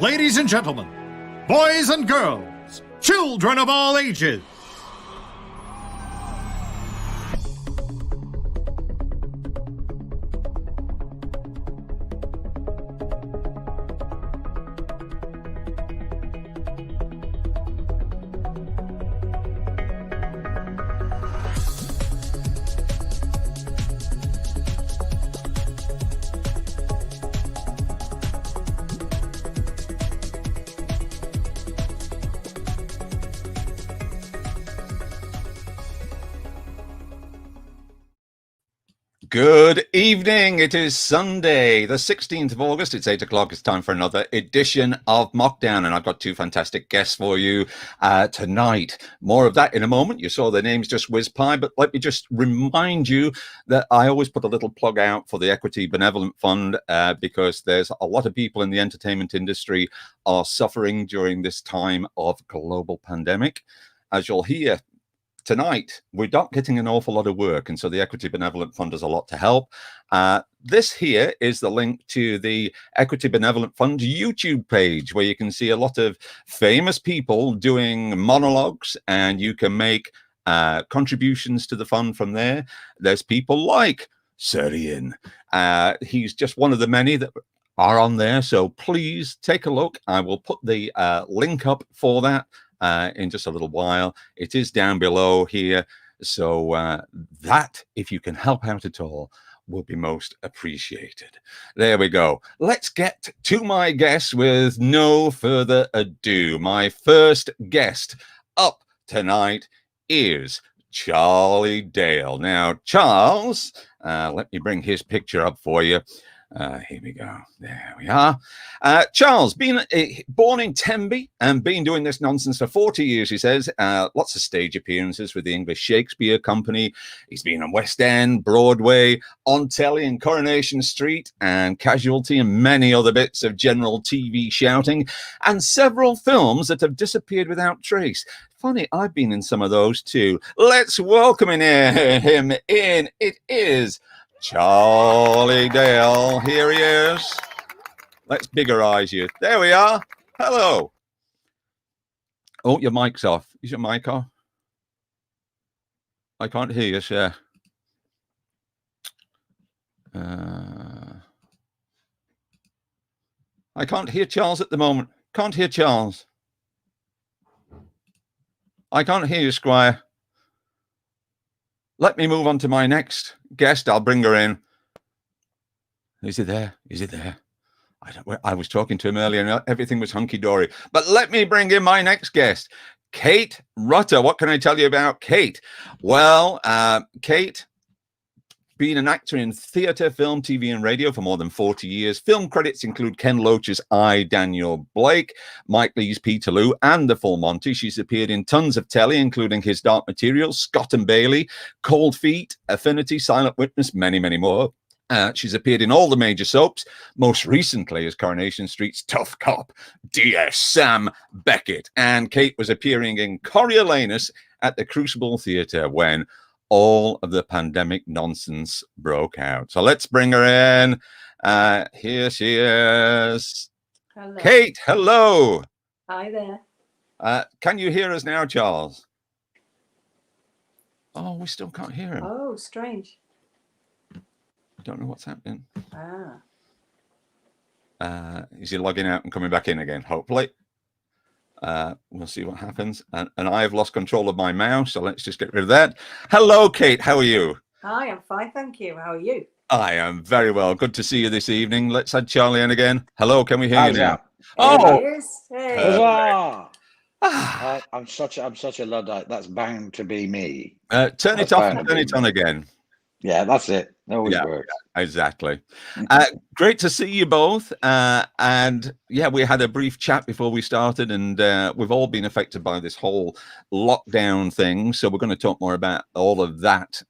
Ladies and gentlemen, boys and girls, children of all ages, Good evening. It is Sunday, the 16th of August. It's 8 o'clock. It's time for another edition of MOCKDOWN, and I've got two fantastic guests for you tonight. More of that in a moment. You saw their names just whiz by, but let me just remind you that I always put a little plug out for the Equity Benevolent Fund because there's a lot of people in the entertainment industry are suffering during this time of global pandemic. As you'll hear tonight, we're not getting an awful lot of work, and so the Equity Benevolent Fund does a lot to help. This here is the link to the Equity Benevolent Fund YouTube page, where you can see a lot of famous people doing monologues, and you can make contributions to the fund from there. There's people like Sir Ian. He's just one of the many that are on there, so please take a look. I will put the link up for that in just a little while. It is down below here, so that, if you can help out at all, will be most appreciated. There we go. Let's get to my guests with no further ado. My first guest up tonight is Charlie Dale. Now, Charles, let me bring his picture up for you. Here we go. There we are. Charles, born in Tenby and been doing this nonsense for 40 years, he says. Lots of stage appearances with the English Shakespeare Company. He's been on West End, Broadway, on telly in Coronation Street and Casualty, and many other bits of general TV shouting, and several films that have disappeared without trace. Funny, I've been in some of those too. Let's welcome him in. It is Charlie Dale. Here he is. Let's biggerize you. There we are. Hello. Oh, your mic's off. Is your mic off? I can't hear you, sir. I can't hear Charles at the moment. Can't hear Charles. I can't hear you, Squire. Let me move on to my next guest. I'll bring her in. Is he there? Is he there? I was talking to him earlier and everything was hunky-dory. But let me bring in my next guest, KATE RUTTER. What can I tell you about KATE? Well, KATE, been an actor in theatre, film, TV, and radio for more than 40 years. Film credits include Ken Loach's I, Daniel Blake, Mike Leigh's Peterloo, and The Full Monty. She's appeared in tons of telly, including His Dark Material, Scott and Bailey, Cold Feet, Affinity, Silent Witness, many, many more. She's appeared in all the major soaps, most recently as Coronation Street's tough cop, D.S. Sam Beckett. And KATE was appearing in Coriolanus at the Crucible Theatre when all of the pandemic nonsense broke out. So let's bring her in. Here she is. Hello. KATE, hello. Hi there. Can you hear us now, Charles? Oh, we still can't hear him. Oh, strange. I don't know what's happening. Ah. Is he logging out and coming back in again? Hopefully. We'll see what happens. And I've lost control of my mouse, so let's just get rid of that. Hello, KATE. How are you? Hi, I'm fine, thank you. How are you? I am very well. Good to see you this evening. Let's add Charlie in again. Hello, can we hear you now? Oh, hey. Huzzah! I'm such a Luddite. That's bound to be me. Turn it off and turn it on again. Yeah, that's it. That always works. Exactly. Great to see you both. And yeah, we had a brief chat before we started, and we've all been affected by this whole lockdown thing. So we're going to talk more about all of that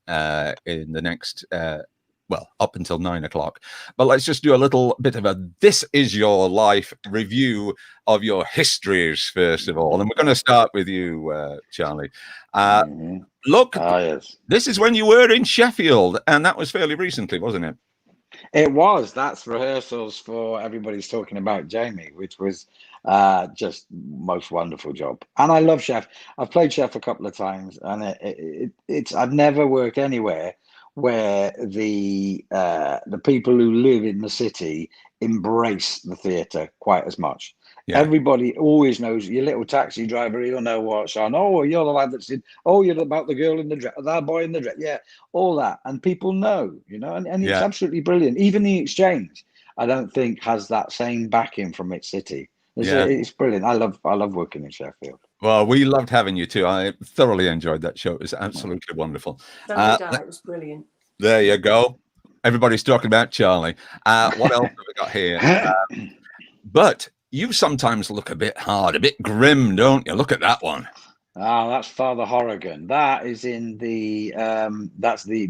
in the next, well, up until 9 o'clock. But let's just do a little bit of a This Is Your Life review of your histories, first of all. And we're going to start with you, Charlie. Look, yes. This is when you were in Sheffield, and that was fairly recently, wasn't it? It was. That's rehearsals for Everybody's Talking About Jamie, which was just most wonderful job. And I love Chef. I've played Chef a couple of times, and it's I've never worked anywhere where the people who live in the city embrace the theatre quite as much. Yeah. Everybody always knows your little taxi driver. He'll know what's on. Oh, you're the lad that's in. Oh, you're about the girl in the dress. That boy in the dress. Yeah, all that, and people know, and it's Yeah. absolutely brilliant. Even the Exchange, I don't think has that same backing from its city. It's brilliant. I love working in Sheffield. Well, we loved having you too. I thoroughly enjoyed that show. It was absolutely wonderful. Don't doubt, it was brilliant. There you go. Everybody's talking about Charlie. What else have we got here? But you sometimes look a bit hard, a bit grim, don't you? Look at that one. Oh, that's Father Horrigan. That is in the that's the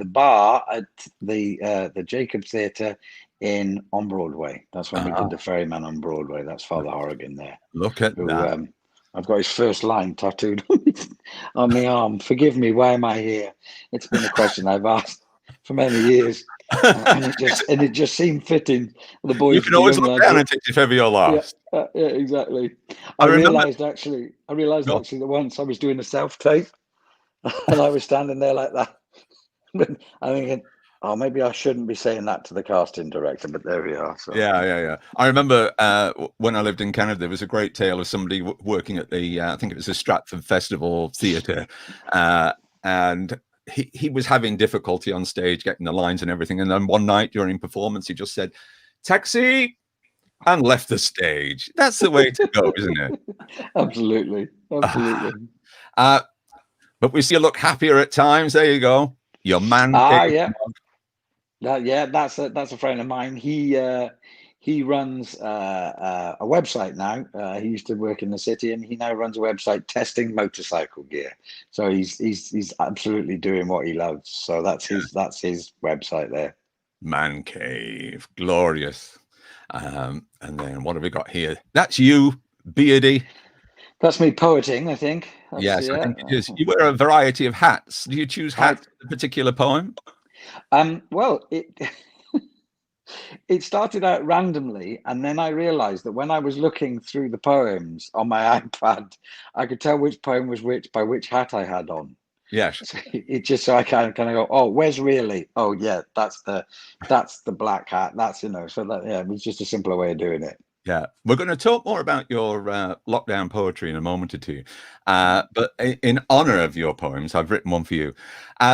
bar at the Jacob Theatre on Broadway. That's when we did the Ferryman on Broadway. That's Father Horrigan there. Look at that. I've got his first line tattooed on my arm. Forgive me, why am I here? It's been a question I've asked for many years, and it just seemed fitting. The boys, you can always look down at it if ever you're lost. Yeah, exactly. I realized actually that once I was doing a self-tape, and I was standing there like that. I'm thinking, oh, maybe I shouldn't be saying that to the casting director, but there we are. So. Yeah. I remember when I lived in Canada, there was a great tale of somebody working at the, I think it was the Stratford Festival Theatre, and he was having difficulty on stage getting the lines and everything. And then one night during performance, he just said, "Taxi," and left the stage. That's the way to go, isn't it? Absolutely. But we see you look happier at times. There you go. Your man. Yeah. That's a friend of mine. He runs a website now. He used to work in the city, and he now runs a website testing motorcycle gear. So he's absolutely doing what he loves. So that's his website there. Man Cave, glorious. And then what have we got here? That's you, Beardy. That's me poeting, I think. Yes, I think it is. You wear a variety of hats. Do you choose hats for a particular poem? Well, it started out randomly, and then I realized that when I was looking through the poems on my iPad, I could tell which poem was which by which hat I had on. Yes. So so I kind of go, oh, where's really? Oh yeah, that's the black hat. That's so that it was just a simpler way of doing it. Yeah, we're going to talk more about your lockdown poetry in a moment or two. But in honor of your poems, I've written one for you.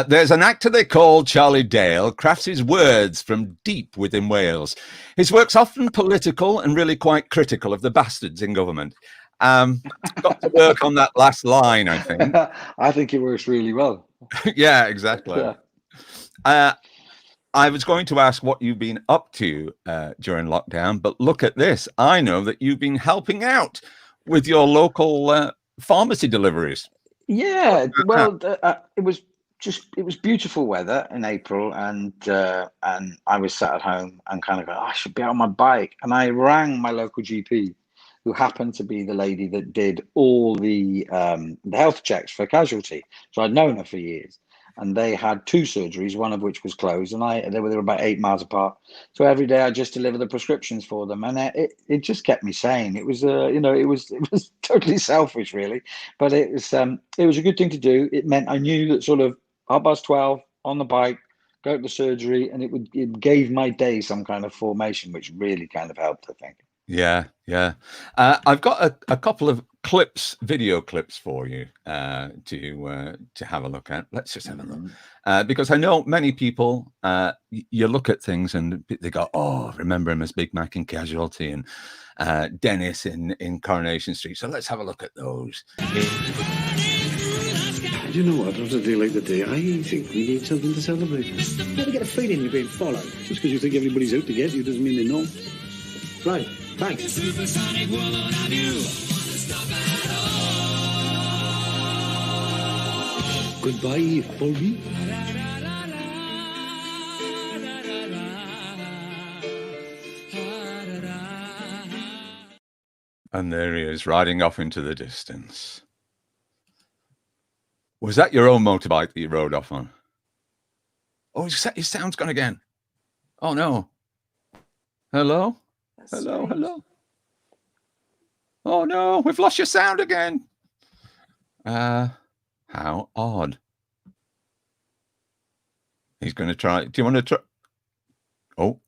There's an actor they call Charlie Dale, crafts his words from deep within Wales. His work's often political and really quite critical of the bastards in government. Got to work on that last line, I think. I think it works really well. Yeah, exactly. Yeah. I was going to ask what you've been up to during lockdown, but look at this. I know that you've been helping out with your local pharmacy deliveries. Yeah, well, it was beautiful weather in April, and I was sat at home and kind of go, I should be on my bike. And I rang my local GP, who happened to be the lady that did all the health checks for Casualty. So I'd known her for years. And they had 2 surgeries, one of which was closed, and they were about 8 miles apart. So every day I just deliver the prescriptions for them, and it just kept me sane. It was it was totally selfish, really, but it was a good thing to do. It meant I knew that sort of 12:30 on the bike, go to the surgery, and it gave my day some kind of formation, which really kind of helped, I think. Yeah. I've got a couple of video clips for you to have a look at. Let's just have a look, because I know many people. You look at things and they go, "Oh, remember him as Big Mac in Casualty and Dennis in Coronation Street." So let's have a look at those. You know what? After a day like the day, I think we need something to celebrate. You ever get a feeling you're being followed? Just because you think everybody's out to get you doesn't mean they know. Right, thanks. Goodbye, Bobby. And there he is, riding off into the distance. Was that your own motorbike that you rode off on? Oh, his sound's gone again. Oh no. Hello? That's Hello, strange. hello. Oh no, we've lost your sound again. How odd. He's going to try. Do you want to try? Oh,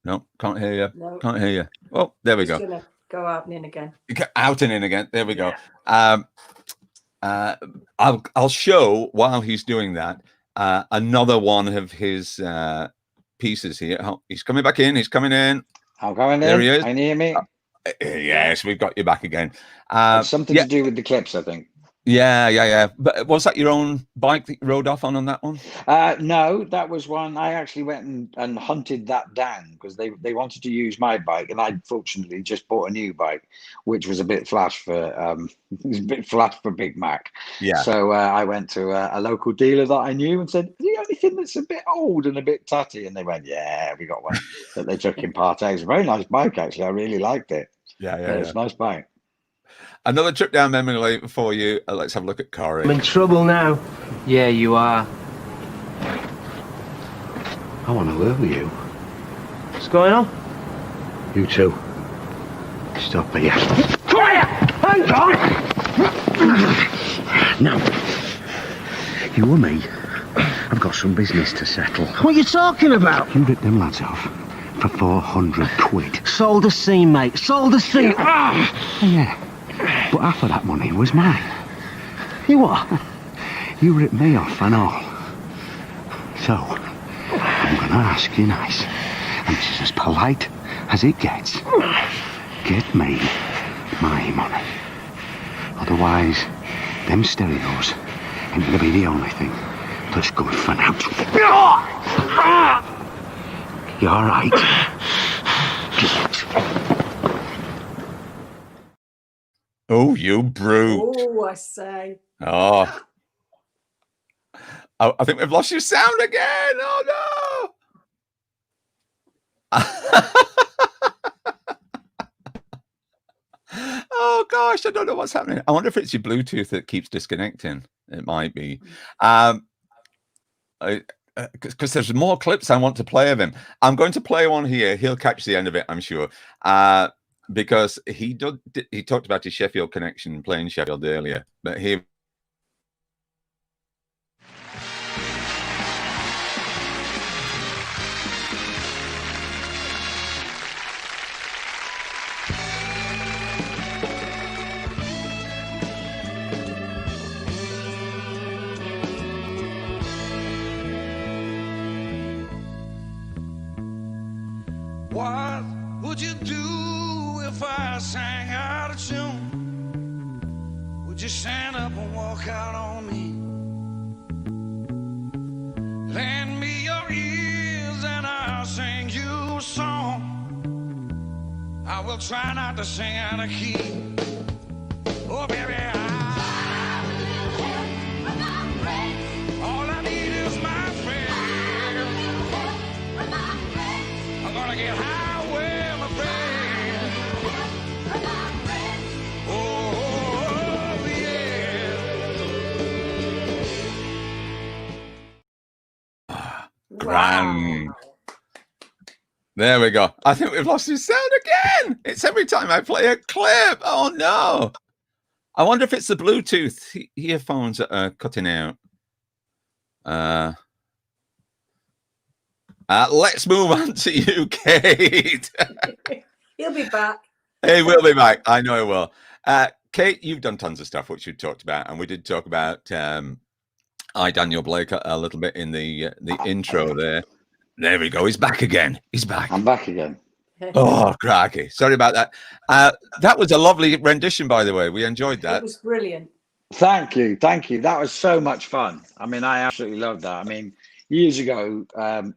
no, can't hear you. No. Can't hear you. Oh, there we Just go. gonna go out and in again. Out and in again. There we go. I'll show while he's doing that another one of his pieces here. Oh, he's coming back in. He's coming in. I'm going There in. he is. Can you hear me? Yes, we've got you back again. It's something to do with the clips, I think. Yeah. But was that your own bike that you rode off on that one? No, that was one. I actually went and hunted that down because they wanted to use my bike, and I fortunately just bought a new bike, which was a bit flash for Big Mac. Yeah. So I went to a local dealer that I knew and said, "Do you have anything that's a bit old and a bit tatty?" And they went, "Yeah, we got one that they took in part X. A very nice bike, actually. I really liked it. Yeah. It's a nice bike." Another trip down memory lane for you. Let's have a look at Corey. I'm in trouble now. Yeah, you are. I want to live with you. What's going on? You too. Stop here. Quiet! Hang on! Now, you and me have got some business to settle. What are you talking about? You ripped them lads off for 400 quid. Sold the scene, mate. Sold the scene. Yeah, but half of that money was mine. You what? You ripped me off and all. So, I'm gonna ask you nice, and this is as polite as it gets. Get me my money. Otherwise, them stereos ain't gonna be the only thing that's good for now. You alright? Oh, you brute. Oh, I say. Oh. I think we've lost your sound again. Oh, no. Oh, gosh. I don't know what's happening. I wonder if it's your Bluetooth that keeps disconnecting. It might be. Because there's more clips I want to play of him. I'm going to play one here. He'll catch the end of it, I'm sure. Because he talked about his Sheffield connection playing Sheffield earlier. But here. What would you do if I sang out of tune? Would you stand up and walk out on me? Lend me your ears and I'll sing you a song. I will try not to sing out of key. Oh, baby, all I need is my friend. I'm gonna get high with my friend. Oh, yeah. Grand. There we go. I think we've lost his sound again. It's every time I play a clip. Oh, no. I wonder if it's the Bluetooth earphones that are cutting out. Let's move on to you, Kate. He'll be back. He will be back. I know he will. Kate, you've done tons of stuff, which you talked about, and we did talk about Daniel Blake a little bit in the intro there. There we go. He's back again. He's back. I'm back again. Oh, cracky. Sorry about that. That was a lovely rendition, by the way. We enjoyed that. It was brilliant. Thank you. That was so much fun. I mean, I absolutely loved that. I mean, years ago,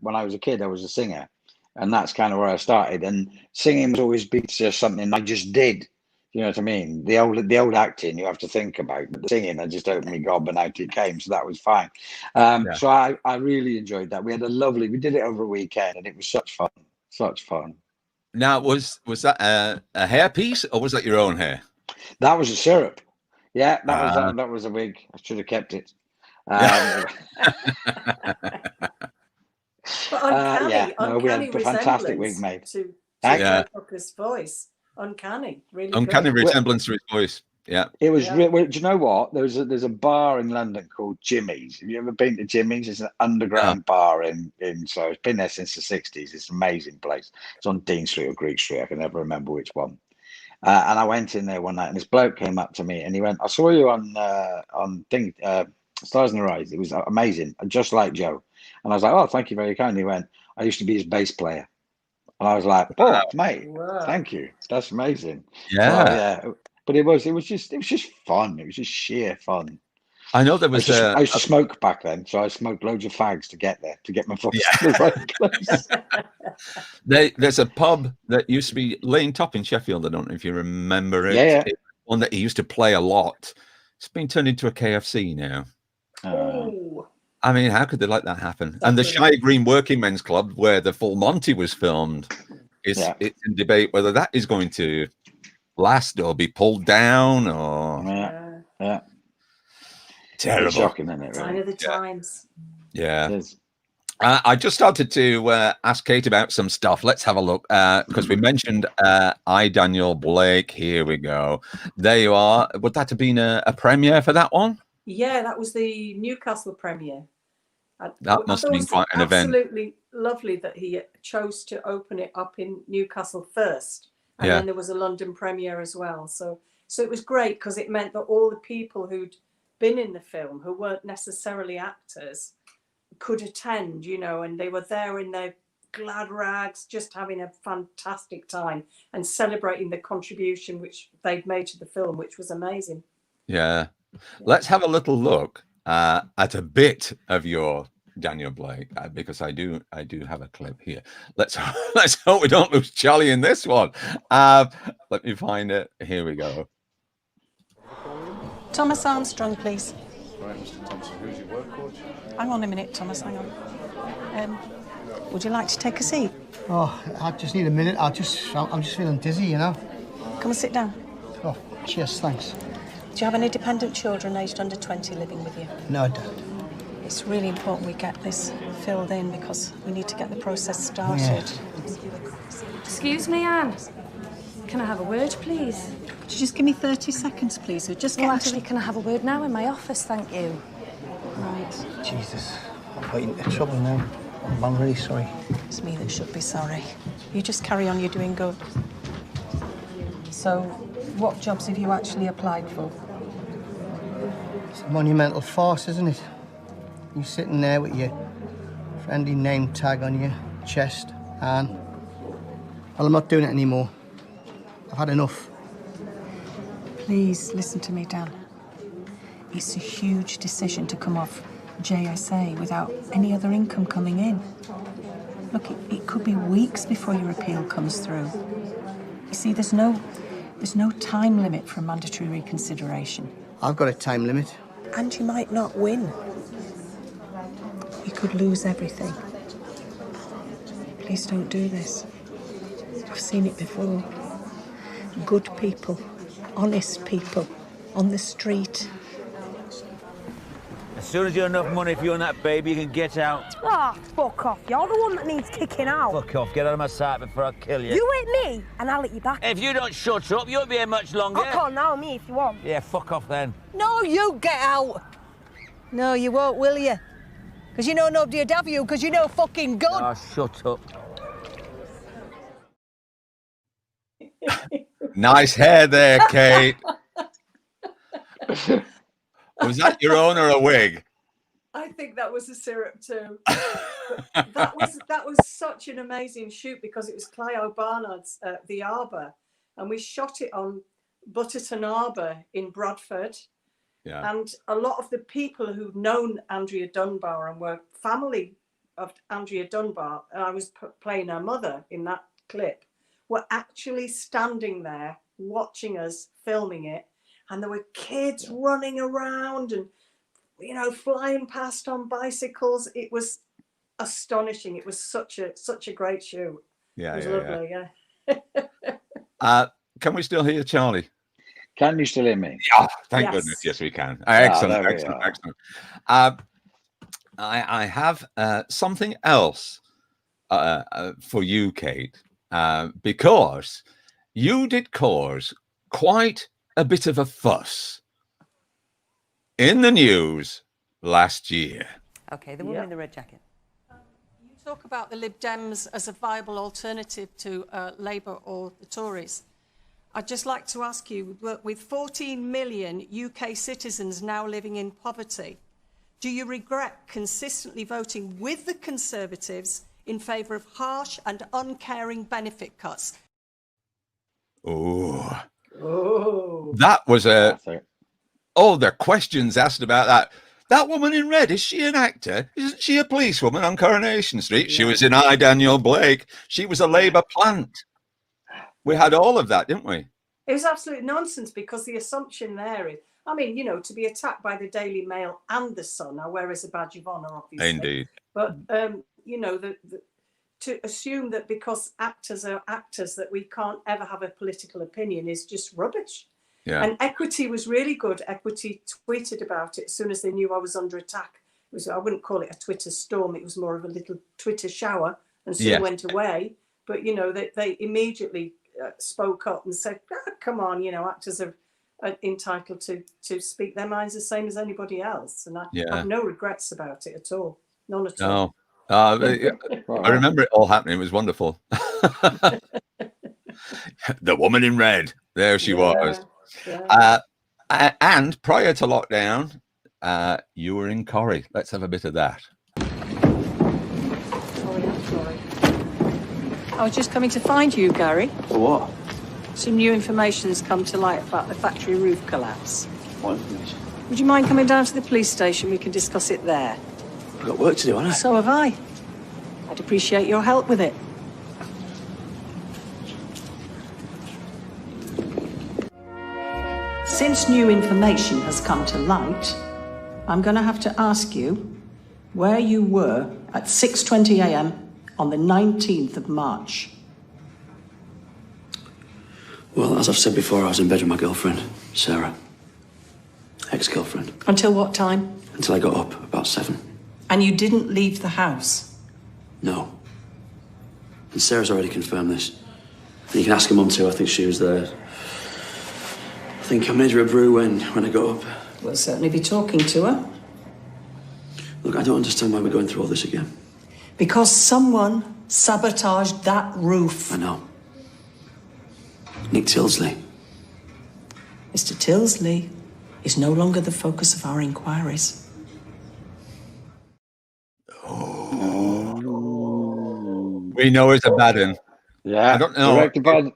when I was a kid, I was a singer, and that's kind of where I started. And singing was always just something I just did. You know what I mean? The old acting you have to think about, but the singing I just opened my gob and out it came, so that was fine. So I really enjoyed that. We did it over a weekend, and it was such fun. Now, was that a hair piece, or was that your own hair? That was a syrup. Yeah, that was a wig. I should have kept it. But uncanny. Yeah. No, we had uncanny a fantastic resemblance week, mate. to Thank Yeah. Ray Hooker's voice. Uncanny, really Uncanny good. resemblance to his voice. Yeah. It was. Yeah. Do you know what? There's a bar in London called Jimmy's. Have you ever been to Jimmy's? It's an underground bar in. So it's been there since the '60s. It's an amazing place. It's on Dean Street or Greek Street. I can never remember which one. And I went in there one night, and this bloke came up to me, and he went, "I saw you on Stars in the Rise. It was amazing, just like Joe." And I was like, "Oh, thank you very kindly." He went, "I used to be his bass player," and I was like, "Oh, mate, Wow. thank you. That's amazing." Yeah. So, yeah. But it was just fun. It was just sheer fun. I know there was I used to smoke back then, so I smoked loads of fags to get there, to get my voice to the right place. there's a pub that used to be Lane Top in Sheffield. I don't know if you remember it. Yeah. It's one that he used to play a lot. It's been turned into a KFC now. Oh, I mean, how could they let that happen? That's And the really- Shire Green Working Men's Club, where the full Monty was filmed, it's in debate whether that is going to last or be pulled down or Yeah. terrible. It's shocking, isn't it? sign Really? of the times. Yeah. It is. I just started to ask Kate about some stuff. Let's have a look because we mentioned I, Daniel Blake. Here we go. There you are. Would that have been a premiere for that one? Yeah, that was the Newcastle premiere. That must have been quite an event. Absolutely lovely that he chose to open it up in Newcastle first, and then there was a London premiere as well. So it was great because it meant that all the people who'd been in the film who weren't necessarily actors could attend, and they were there in their glad rags, just having a fantastic time and celebrating the contribution which they'd made to the film, which was amazing. Yeah. Let's have a little look at a bit of your Daniel Blake because I do have a clip here. Let's hope we don't lose Charlie in this one. Let me find it. Here we go. Thomas Armstrong, please. Right, Mr. Thompson, who's your work coach? Hang on a minute, Thomas, hang on. Would you like to take a seat? Oh, I just need a minute. I'm just feeling dizzy, Come and sit down. Oh, cheers, thanks. Do you have any dependent children aged under 20 living with you? No, I don't. It's really important we get this filled in because we need to get the process started. Yeah. Excuse me, Anne. Can I have a word, please? Could you just give me 30 seconds, please? We're just Well, actually, can I have a word now in my office? Thank you. Right. Jesus, I'm getting into trouble now. I'm really sorry. It's me that should be sorry. You just carry on, you're doing good. So, what jobs have you actually applied for? It's a monumental farce, isn't it? You sitting there with your friendly name tag on your chest, and well, I'm not doing it anymore. I've had enough. Please listen to me, Dan. It's a huge decision to come off JSA without any other income coming in. Look, it could be weeks before your appeal comes through. You see, there's no time limit for mandatory reconsideration. I've got a time limit. And you might not win. You could lose everything. Please don't do this. I've seen it before. Good people, honest people, on the street. As soon as you have enough money for you and that baby, you can get out. Ah, fuck off. You're the one that needs kicking out. Fuck off. Get out of my sight before I kill you. You hit me, and I'll hit you back. If you don't shut up, you won't be here much longer. I can't now, me, if you want. Yeah, fuck off then. No, you get out. No, you won't, will you? Because you know nobody'd have you, because you know fucking good. Oh, shut up. Nice hair there, Kate. Was that your own or a wig? I think that was a syrup too. that was such an amazing shoot because it was Clio Barnard's The Arbour, and we shot it on Butterton Arbour in Bradford. Yeah. And a lot of the people who've known Andrea Dunbar and were family of Andrea Dunbar, and I was playing her mother in that clip, were actually standing there watching us filming it, and there were kids running around and flying past on bicycles. It was astonishing. It was such a great shoot. Yeah, it was lovely. Yeah. Can we still hear Charlie? Can you still hear me? Yeah, thank goodness. Yes, we can. Excellent, excellent. I have something else for you, Kate, because you did cause quite a bit of a fuss in the news last year. Okay, the woman in the red jacket. You talk about the Lib Dems as a viable alternative to Labour or the Tories. I'd just like to ask you, with 14 million UK citizens now living in poverty, do you regret consistently voting with the Conservatives in favour of harsh and uncaring benefit cuts? Oh, Oh, that was a... Oh, the questions asked about that. That woman in red, is she an actor? Isn't she a policewoman on Coronation Street? Yeah. She was in I, Daniel Blake. She was a Labour plant. We had all of that, didn't we? It was absolute nonsense, because the assumption there is, I mean, you know, to be attacked by the Daily Mail and the Sun, I wear as a badge of honour, obviously. Indeed. But, you know, to assume that because actors are actors that we can't ever have a political opinion is just rubbish. Yeah. And Equity was really good. Equity tweeted about it as soon as they knew I was under attack. It was, I wouldn't call it a Twitter storm. It was more of a little Twitter shower, and soon went away. But, you know, they immediately spoke up and said, oh, come on, you know, actors are entitled to speak their minds the same as anybody else. And I have no regrets about it at all. None at all. I remember it all happening. It was wonderful. The woman in red. There she was. Yeah. And prior to lockdown, you were in Corrie. Let's have a bit of that. I was just coming to find you, Gary. For what? Some new information has come to light about the factory roof collapse. What information? Would you mind coming down to the police station? We can discuss it there. I've got work to do, haven't I? So have I. I'd appreciate your help with it. Since new information has come to light, I'm going to have to ask you where you were at 6:20 a.m. on the 19th of March. Well, as I've said before, I was in bed with my girlfriend, Sarah. Ex-girlfriend. Until what time? Until I got up, about 7. And you didn't leave the house? No. And Sarah's already confirmed this. And you can ask her mum too, I think she was there. I think I made her a brew when I got up. We'll certainly be talking to her. Look, I don't understand why we're going through all this again. Because someone sabotaged that roof. I know. Nick Tilsley. Mr. Tilsley is no longer the focus of our inquiries. We know it's a bad one. Yeah. I don't know.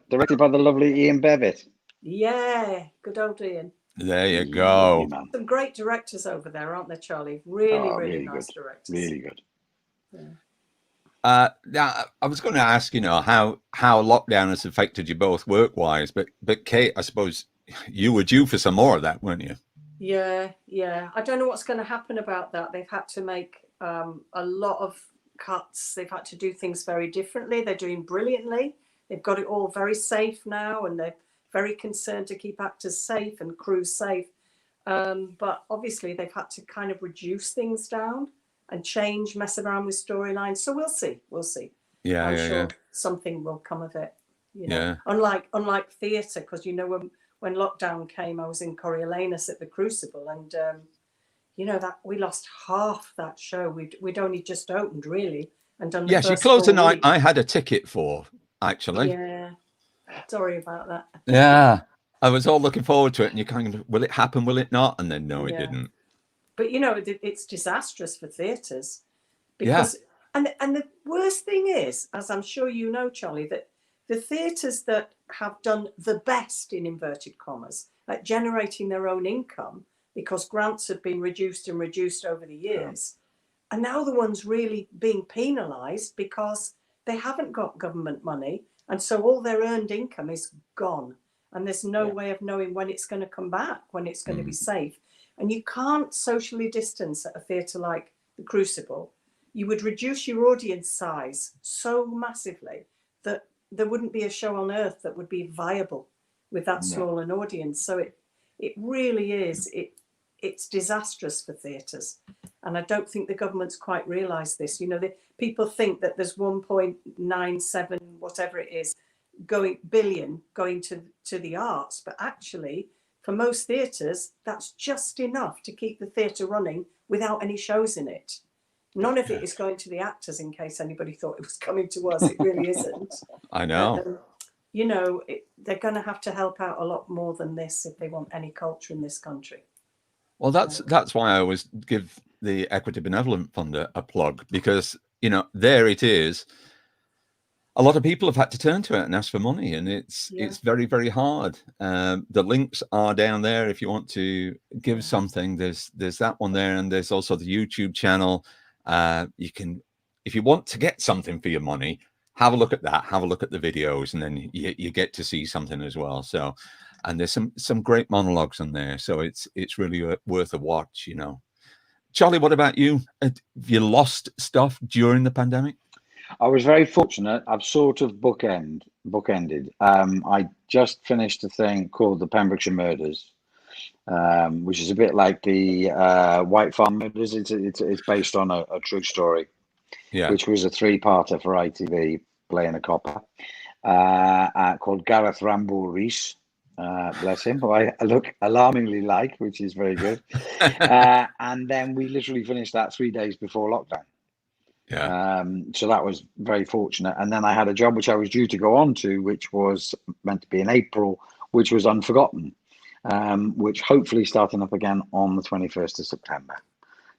Directed by the lovely Ian Bevitt. Yeah, good old Ian. There you go. Some great directors over there, aren't there, Charlie? Really nice good. directors. Really good. Yeah. Now, I was going to ask, you know, how lockdown has affected you both work-wise, but Kate, I suppose you were due for some more of that, weren't you? Yeah. I don't know what's going to happen about that. They've had to make a lot of cuts. They've had to do things very differently. They're doing brilliantly. They've got it all very safe now, and they're very concerned to keep actors safe and crews safe. But obviously, they've had to kind of reduce things down and mess around with storylines. So we'll see. Yeah, I'm sure something will come of it. You know? Yeah. Unlike theatre, because you know when lockdown came, I was in Coriolanus at the Crucible, and you know that we lost half that show. We'd only just opened really and done. Yes, you closed the night I had a ticket for, actually. Yeah, sorry about that. Yeah, I was all looking forward to it, and you kind of, will it happen? Will it not? And then no, it didn't. But you know, it's disastrous for theatres because, and the worst thing is, as I'm sure you know, Charlie, that the theatres that have done the best in inverted commas at generating their own income, because grants have been reduced over the years, are now the ones really being penalised because they haven't got government money, and so all their earned income is gone, and there's no way of knowing when it's going to come back, when it's going to be safe. And you can't socially distance at a theatre like the Crucible. You would reduce your audience size so massively that there wouldn't be a show on earth that would be viable with that small an audience. So it really is. it's disastrous for theatres. And I don't think the government's quite realised this. You know, people think that there's 1.97, whatever it is, billion going to the arts, but actually, for most theatres, that's just enough to keep the theatre running without any shows in it. None of it is going to the actors, in case anybody thought it was coming to us. It really isn't. I know. You know, they're going to have to help out a lot more than this if they want any culture in this country. Well, that's why I always give the Equity Benevolent Fund a plug, because, you know, there it is. A lot of people have had to turn to it and ask for money, and it's very, very hard. The links are down there if you want to give something. There's that one there, and there's also the YouTube channel. You can, if you want to get something for your money, have a look at that. Have a look at the videos, and then you get to see something as well. So, and there's some great monologues on there. So it's really worth a watch. You know, Charlie, what about you? Have you lost stuff during the pandemic? I was very fortunate. I've sort of bookended. I just finished a thing called The Pembrokeshire Murders, which is a bit like the White Farm Murders. It's based on a true story, which was a 3-parter for ITV, playing a copper, called Gareth Rambo Rees. Bless him, who I look alarmingly like, which is very good. And then we literally finished that 3 days before lockdown. So that was very fortunate. And then I had a job which I was due to go on to, which was meant to be in April, which was Unforgotten, which hopefully starting up again on the 21st of September.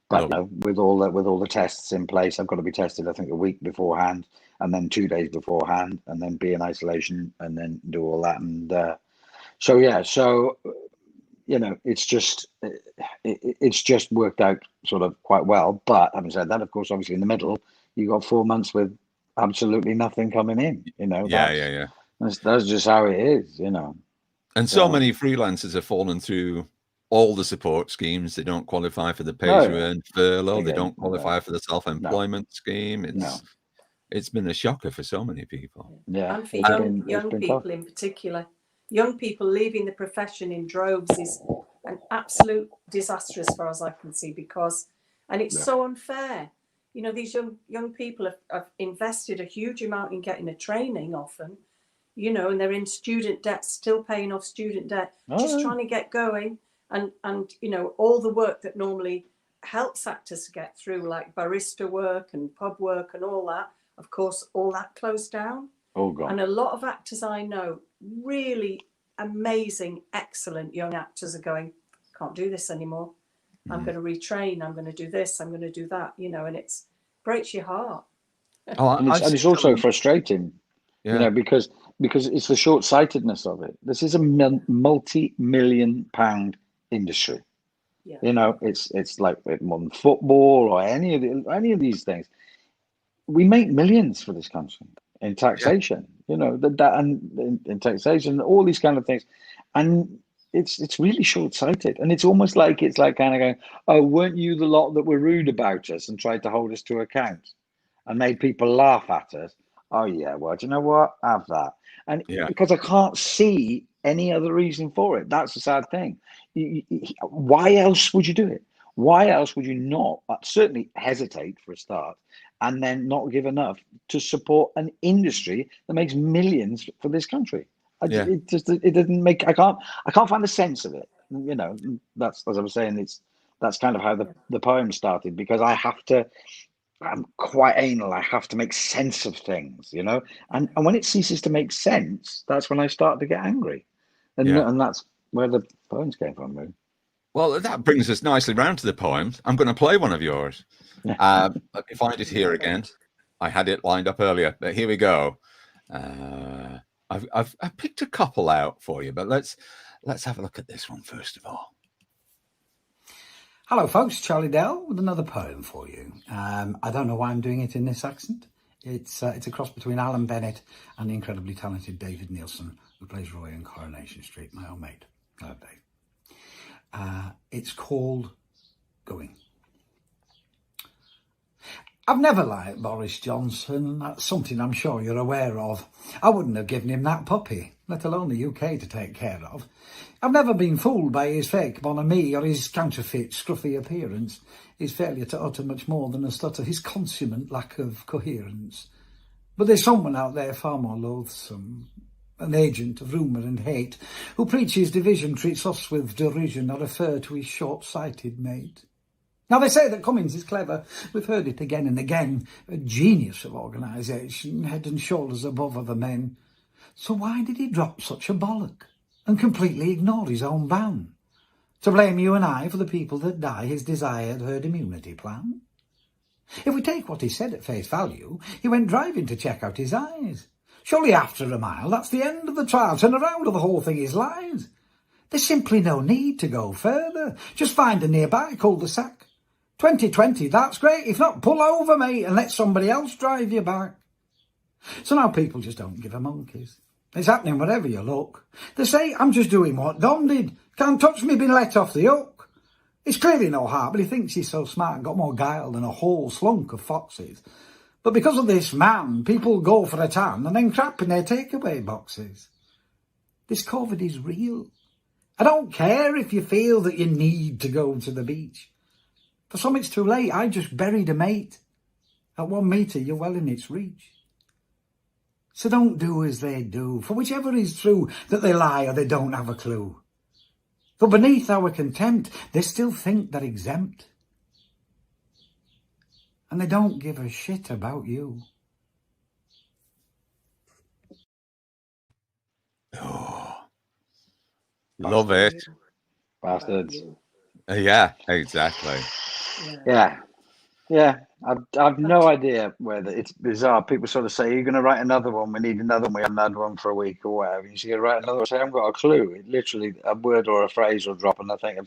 But with all the tests in place, I've got to be tested, I think, a week beforehand, and then 2 days beforehand, and then be in isolation, and then do all that. And so you know, it's just worked out sort of quite well. But having said that, of course, obviously in the middle, you got 4 months with absolutely nothing coming in. You know, that's just how it is. You know, and so many freelancers have fallen through all the support schemes. They don't qualify for the pay-as-you-earn furlough. They don't qualify for the self-employment scheme. It's been a shocker for so many people. Yeah, and for young people in particular. Young people leaving the profession in droves is an absolute disaster as far as I can see, because, and it's so unfair. You know, these young people have invested a huge amount in getting a training often, you know, and they're in student debt, still paying off student debt, just trying to get going. And, you know, all the work that normally helps actors get through, like barista work and pub work and all that, of course, all that closed down. Oh, God. And a lot of actors I know, really amazing, excellent young actors, are going, can't do this anymore. I'm going to retrain. I'm going to do this. I'm going to do that. You know, and it breaks your heart. And it's also frustrating, you know, because it's the short-sightedness of it. This is a multi-million pound industry. Yeah. You know, it's like modern football or any of these things. We make millions for this country in taxation, you know, and in taxation, all these kind of things, and it's really short-sighted. And it's almost like kind of going, oh, weren't you the lot that were rude about us and tried to hold us to account and made people laugh at us? Oh yeah, well, do you know what? Have that. And because I can't see any other reason for it. That's the sad thing. Why else would you do it? Why else would you not certainly hesitate for a start, and then not give enough to support an industry that makes millions for this country? It doesn't make. I can't find the sense of it. You know, that's, as I was saying, that's kind of how the poem started, because I'm quite anal. I have to make sense of things, you know, and when it ceases to make sense, that's when I start to get angry, and that's where the poems came from, really. Well, that brings us nicely round to the poems. I'm going to play one of yours. Let me find it here again. I had it lined up earlier, but here we go. I've picked a couple out for you, but let's have a look at this one first of all. Hello, folks. Charlie Dell with another poem for you. I don't know why I'm doing it in this accent. It's a cross between Alan Bennett and the incredibly talented David Neilson, who plays Roy in Coronation Street, my old mate. Hello, Dave. It's called Going. I've never liked Boris Johnson. That's something I'm sure you're aware of. I wouldn't have given him that puppy, let alone the UK to take care of. I've never been fooled by his fake bonhomie or his counterfeit scruffy appearance, his failure to utter much more than a stutter, his consummate lack of coherence. But there's someone out there far more loathsome, an agent of rumour and hate, who preaches division, treats us with derision, or refer to his short-sighted mate. Now, they say that Cummins is clever. We've heard it again and again. A genius of organisation, head and shoulders above other men. So why did he drop such a bollock and completely ignore his own ban? To blame you and I for the people that die his desired herd immunity plan? If we take what he said at face value, he went driving to check out his eyes. Surely after a mile, that's the end of the trial. Turn around or the whole thing is lies. There's simply no need to go further. Just find a nearby cul-de-sac. 2020, that's great. If not, pull over, mate, and let somebody else drive you back. So now people just don't give a monkeys. It's happening wherever you look. They say, I'm just doing what Dom did. Can't touch me, been let off the hook. It's clearly no heart, but he thinks he's so smart and got more guile than a whole slunk of foxes. But because of this man, people go for a tan and then crap in their takeaway boxes. This COVID is real. I don't care if you feel that you need to go to the beach. For some it's too late. I just buried a mate. At 1 metre, you're well in its reach. So don't do as they do, for whichever is true, that they lie or they don't have a clue. For beneath our contempt, they still think they're exempt. And they don't give a shit about you. Oh, love it. Bastards. Yeah, exactly. Yeah. Yeah. I've no idea whether it's bizarre. People sort of say, you're going to write another one. We need another one. We haven't had one for a week or whatever. You're going to write another one. I haven't got a clue. It literally, a word or a phrase will drop. And I think I'm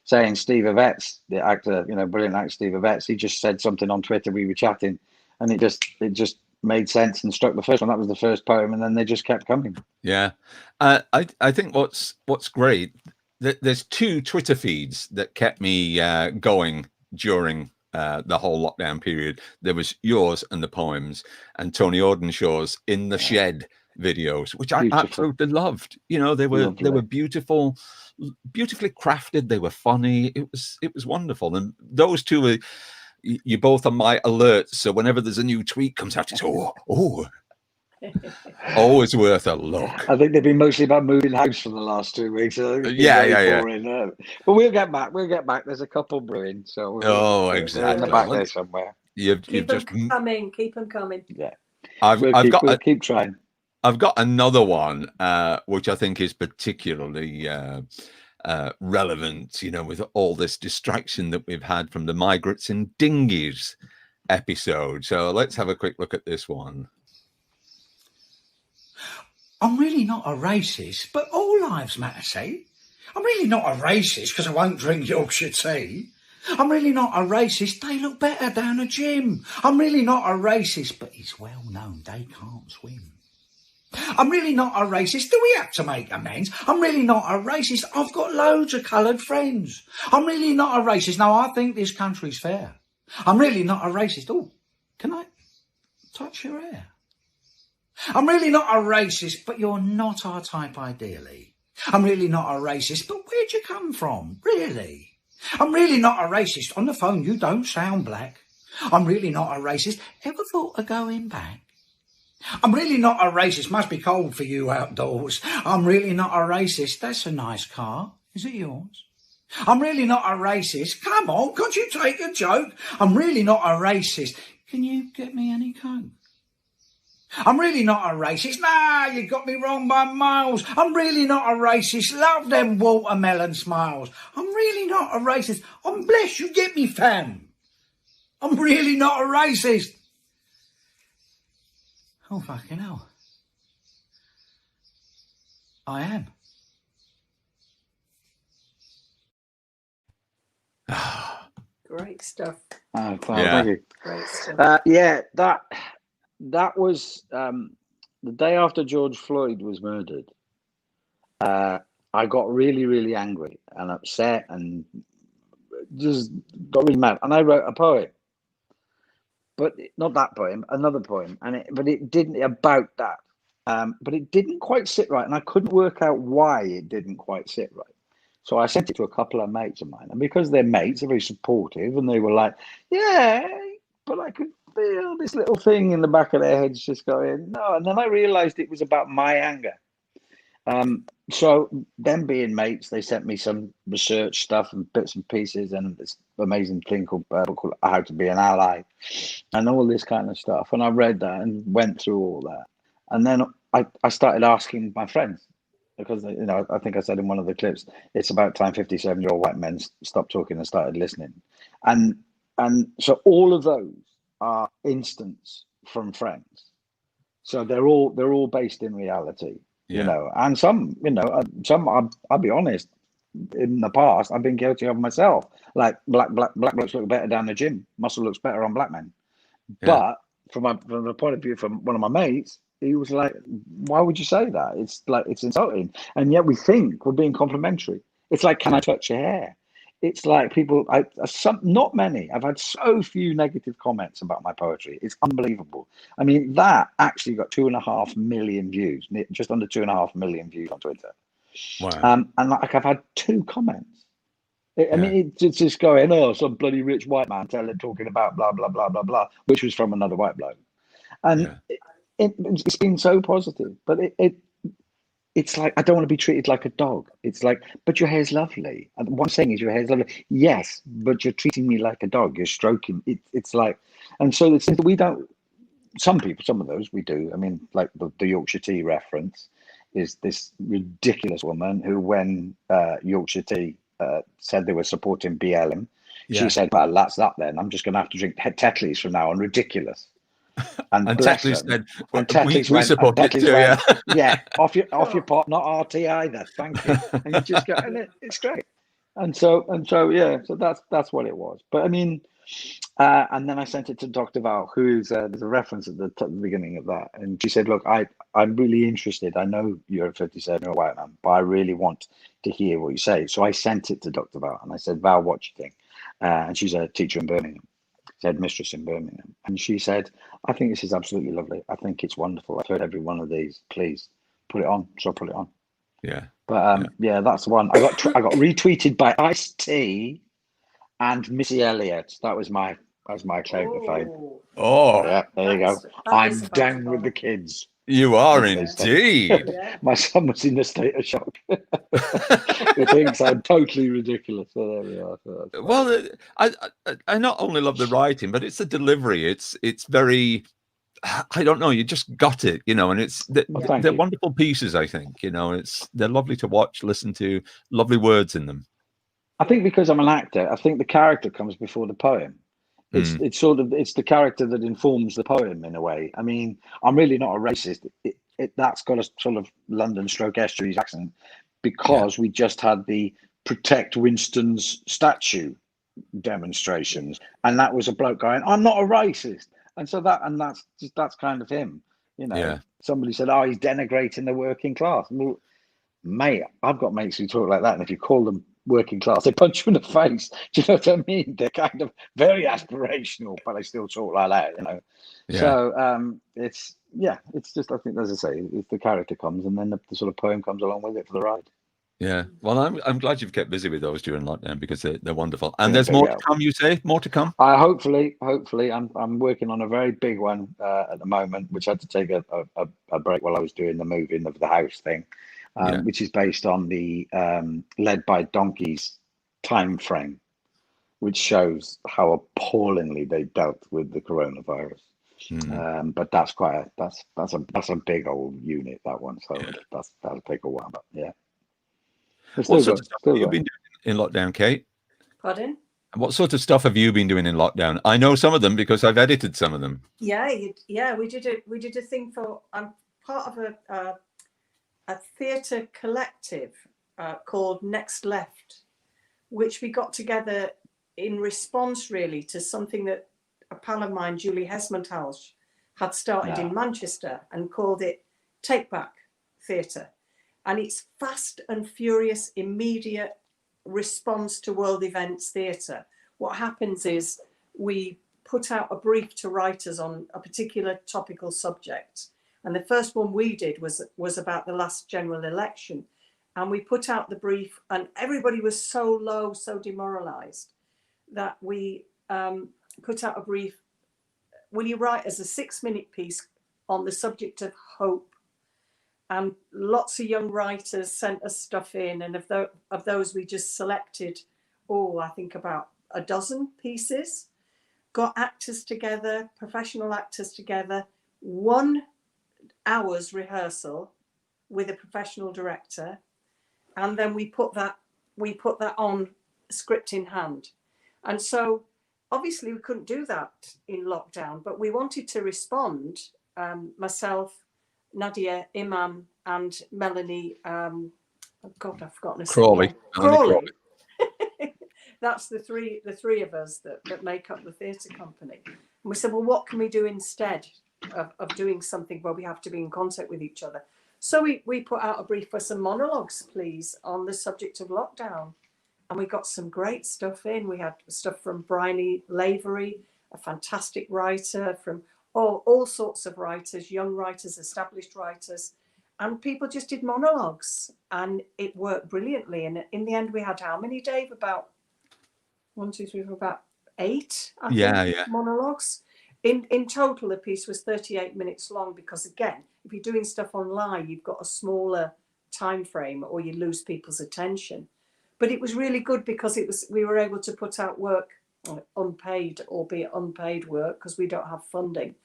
saying Steve Avets, the actor, brilliant actor Steve Avets, he just said something on Twitter. We were chatting and it just made sense and struck the first one. That was the first poem. And then they just kept coming. Yeah. I think what's great, there's two Twitter feeds that kept me going during the whole lockdown period. There was yours and the poems, and Tony Ordenshaw's In the Shed videos, which I absolutely loved. They were beautiful, beautifully crafted. They were funny. It was wonderful. And those two are, you both on my alerts. So whenever there's a new tweet comes out, it's always worth a look. I think they've been mostly about moving house for the last 2 weeks. So Yeah. But we'll get back. There's a couple brewing. So exactly. In the back there somewhere. Keep them coming. Yeah. We'll keep trying. I've got another one, which I think is particularly relevant, with all this distraction that we've had from the migrants in dinghies episode. So let's have a quick look at this one. I'm really not a racist, but all lives matter, say. I'm really not a racist because I won't drink Yorkshire tea. I'm really not a racist, they look better down a gym. I'm really not a racist, but it's well known they can't swim. I'm really not a racist, do we have to make amends? I'm really not a racist, I've got loads of coloured friends. I'm really not a racist, no, I think this country's fair. I'm really not a racist, oh, can I touch your hair? I'm really not a racist, but you're not our type ideally. I'm really not a racist, but where'd you come from, really? I'm really not a racist, on the phone you don't sound black. I'm really not a racist, ever thought of going back? I'm really not a racist, must be cold for you outdoors. I'm really not a racist, that's a nice car, is it yours? I'm really not a racist, come on, can't you take a joke? I'm really not a racist, can you get me any coke? I'm really not a racist. Nah, you got me wrong by miles. I'm really not a racist. Love them watermelon smiles. I'm really not a racist. I'm blessed you get me, fam. I'm really not a racist. Oh, fucking hell. I am. Great stuff. Oh, thank you. Great stuff. That was the day after George Floyd was murdered. I got really, really angry and upset and just got really mad. And I wrote a poem, but not that poem, another poem. But it didn't about that. but it didn't quite sit right, and I couldn't work out why it didn't quite sit right. So I sent it to a couple of mates of mine, and because they're mates, they're very supportive, and they were like, "Yeah," but I could feel this little thing in the back of their heads just going, "No." And then I realised it was about my anger. So them being mates, they sent me some research stuff and bits and pieces, and this amazing thing called How to Be an Ally, and all this kind of stuff. And I read that and went through all that, and then I started asking my friends, because I think I said in one of the clips, it's about time 57-year-old white men stopped talking and started listening, and so all of those are instants from friends, so they're all based in reality. And some, I'll be honest, in the past, I've been guilty of myself. Like black blokes look better down the gym. Muscle looks better on black men. Yeah. But from the point of view from one of my mates, he was like, why would you say that? It's like, it's insulting. And yet we think we're being complimentary. It's like, can I touch your hair? It's like people, not many. I've had so few negative comments about my poetry. It's unbelievable. I mean, that actually got 2.5 million views, just under 2.5 million views on Twitter. Wow. And like I've had 2 comments. I mean, it's just going, oh, some bloody rich white man talking about blah, blah, blah, blah, blah, which was from another white bloke. And it's been so positive, but it's like, I don't want to be treated like a dog. It's like, but your hair's lovely. And what I'm saying is your hair's lovely. Yes, but you're treating me like a dog. You're stroking. It's like, and so it's, we don't, some of those we do. I mean, like the Yorkshire tea reference is this ridiculous woman who, when Yorkshire tea said they were supporting BLM, she said, well, that's that then. I'm just going to have to drink Tetleys from now on. Ridiculous. And Tetley said, we support it too, yeah, off your pot, not RT either. Thank you. And you just go, and it's great. And so yeah, so that's what it was. But I mean, and then I sent it to Dr. Val, who's there's a reference at the beginning of that, and she said, look, I'm really interested. I know you're a 57-year-old white man, but I really want to hear what you say. So I sent it to Dr. Val, and I said, Val, what do you think? And she's a teacher in Birmingham. Headmistress in Birmingham, and she said, I think this is absolutely lovely. I think it's wonderful. I've heard every one of these. Please put it on. So I put it on. But yeah, that's one. I got retweeted by Ice-T and Missy Elliott. That was my claim to fame. Oh, yeah, there you go. I'm down with the kids. You are indeed. My son was in a state of shock. He thinks I'm totally ridiculous. So there we are. Well, I not only love the writing, but it's the delivery. It's very, I don't know, you just got it, and it's they're wonderful pieces, I think, they're lovely to watch, listen to, lovely words in them. I think because I'm an actor, I think the character comes before the poem. It's sort of, it's the character that informs the poem in a way. I mean, I'm really not a racist. That's got a sort of London stroke estuaries accent because we just had the Protect Winston's statue demonstrations, and that was a bloke going, I'm not a racist. And so that's kind of him, Somebody said, oh, he's denigrating the working class. Well, mate, I've got mates who talk like that, and if you call them working class, they punch you in the face. Do you know what I mean? They're kind of very aspirational, but they still talk like that, So it's just, I think, as I say, if the character comes, and then the sort of poem comes along with it for the ride. Yeah, well, I'm glad you've kept busy with those during lockdown, because they're wonderful. And there's more to come, you say? More to come? Hopefully, I'm working on a very big one at the moment, which I had to take a break while I was doing the moving of the house thing. Which is based on the Led by Donkeys time frame, which shows how appallingly they dealt with the coronavirus. But that's that's a big old unit, that one. So that'll take a while. But yeah. What sort of stuff have you been doing in lockdown, Kate? Pardon? What sort of stuff have you been doing in lockdown? I know some of them because I've edited some of them. Yeah, we did a thing for. I'm part of a theatre collective called Next Left, which we got together in response really to something that a pal of mine, Julie Hesmondhalgh, had started in Manchester and called it Take Back Theatre. And it's fast and furious, immediate response to world events theatre. What happens is we put out a brief to writers on a particular topical subject, And the first one we did was about the last general election. And we put out the brief, and everybody was so low, so demoralised, that we put out a brief. Will you write us a 6-minute piece on the subject of hope? And lots of young writers sent us stuff in, and of those we just selected, I think about a dozen pieces. Got actors together, professional actors together, 1 hour's rehearsal with a professional director, and then we put that on script in hand. And so obviously we couldn't do that in lockdown, but we wanted to respond, myself, Nadia, Imam, and Melanie, oh God, I've forgotten her Crawley. name. Crawley. That's the three of us that make up the theatre company. And we said, well, what can we do instead of doing something where we have to be in contact with each other? So we put out a brief for some monologues, please, on the subject of lockdown. And we got some great stuff in. We had stuff from Bryony Lavery, a fantastic writer, from all sorts of writers, young writers, established writers. And people just did monologues, and it worked brilliantly. And in the end, we had how many, Dave? About 1, 2, 3, 4, about 8, I think, monologues. In total, the piece was 38 minutes long, because again, if you're doing stuff online, you've got a smaller time frame, or you lose people's attention. But it was really good because we were able to put out work, unpaid, albeit unpaid work, because we don't have funding,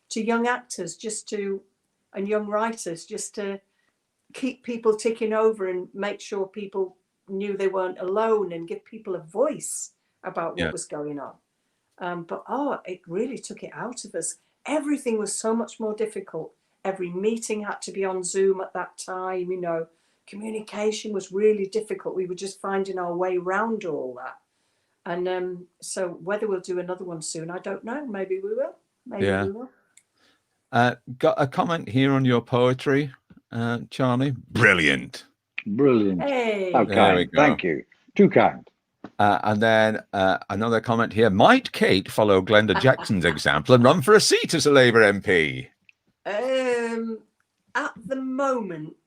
to young actors and young writers, just to keep people ticking over and make sure people knew they weren't alone, and give people a voice about what was going on. But it really took it out of us. Everything was so much more difficult. Every meeting had to be on Zoom at that time, communication was really difficult. We were just finding our way around all that. And so whether we'll do another one soon, I don't know. Maybe we will. Maybe we will. Got a comment here on your poetry, Charlie. Brilliant. Hey. Okay. There we go. Thank you. Too kind. And then another comment here. Might Kate follow Glenda Jackson's example and run for a seat as a Labour MP? At the moment,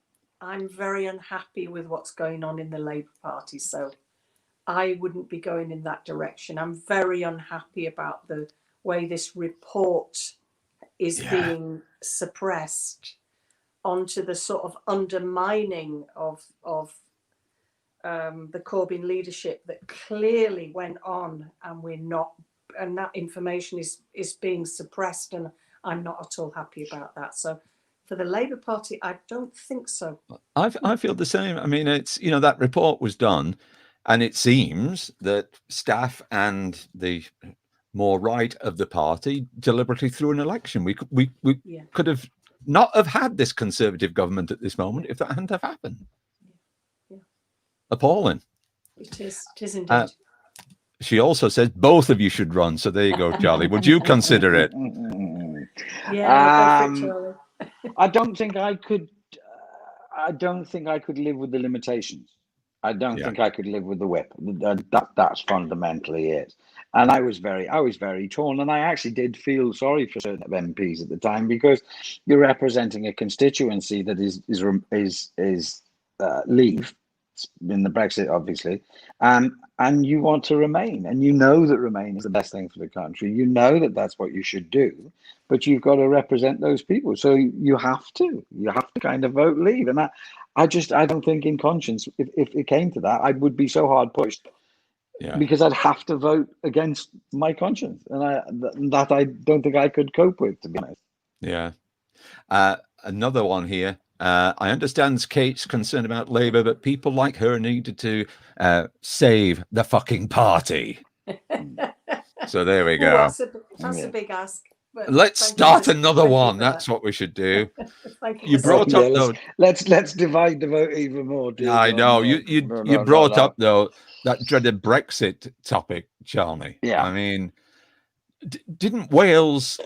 I'm very unhappy with what's going on in the Labour Party, so I wouldn't be going in that direction. I'm very unhappy about the way this report is being suppressed onto the sort of undermining of the Corbyn leadership that clearly went on, and that information is being suppressed, and I'm not at all happy about that. So for the Labour Party, I don't think so. I feel the same. I mean, it's, that report was done, and it seems that staff and the more right of the party deliberately threw an election. We could have not have had this Conservative government at this moment if that hadn't have happened. Yeah. Appalling. It is indeed. She also says both of you should run. So there you go, Charlie. Would you consider it? Yeah, go for it, Charlie. I don't think I could. I don't think I could live with the limitations. I don't think I could live with the whip. That's fundamentally it. And I was very torn. And I actually did feel sorry for certain MPs at the time, because you're representing a constituency that is leave in the Brexit, obviously, and you want to remain, and you know that Remain is the best thing for the country. You know that that's what you should do, but you've got to represent those people. So you have to kind of vote leave. And I don't think in conscience, if it came to that, I would be so hard pushed. Yeah. Because I'd have to vote against my conscience, and that I don't think I could cope with, to be honest. Yeah. Another one here. I understand Kate's concerned about Labour, but people like her needed to save the fucking party. So there we go. Well, that's a big ask. Let's start another one. That's what we should do. You brought up though. Let's divide the vote even more. I know you brought up though that dreaded Brexit topic, Charlie. Yeah. I mean, didn't Wales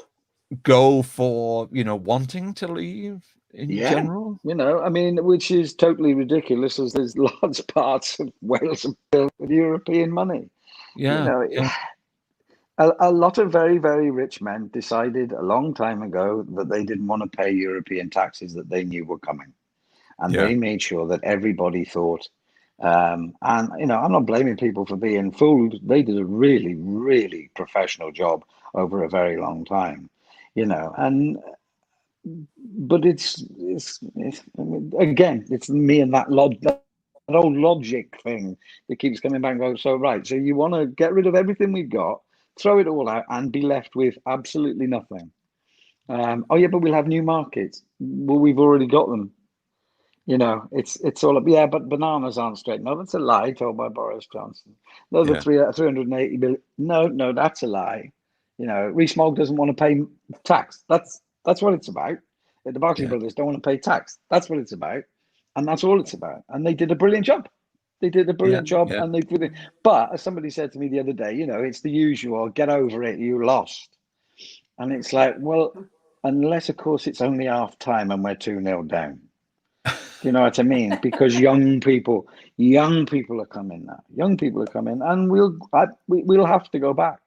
go for wanting to leave in general? I mean, which is totally ridiculous, as there's large parts of Wales built with European money. Yeah. A lot of very, very rich men decided a long time ago that they didn't want to pay European taxes that they knew were coming. And Yeah. they made sure that everybody thought, and I'm not blaming people for being fooled. They did a really, really professional job over a very long time, but it's I mean, again, it's me and that old logic thing that keeps coming back and going, so right, so you want to get rid of everything we've got, throw it all out and be left with absolutely nothing. Oh yeah, but we'll have new markets. Well, we've already got them. It's all up. Yeah, but bananas aren't straight. No, that's a lie told by Boris Johnson. No, the Yeah. 380 billion. No, that's a lie. Rees-Mogg doesn't want to pay tax. That's what it's about. The Barclay Yeah. brothers don't want to pay tax. That's what it's about, and that's all it's about. And they did a brilliant job. They did a brilliant job, yeah. and But as somebody said to me the other day, it's the usual. Get over it. You lost, and it's like, well, unless of course it's only half time and we're 2-0 down. Do you know what I mean? Because young people are coming now. Young people are coming, and we'll have to go back.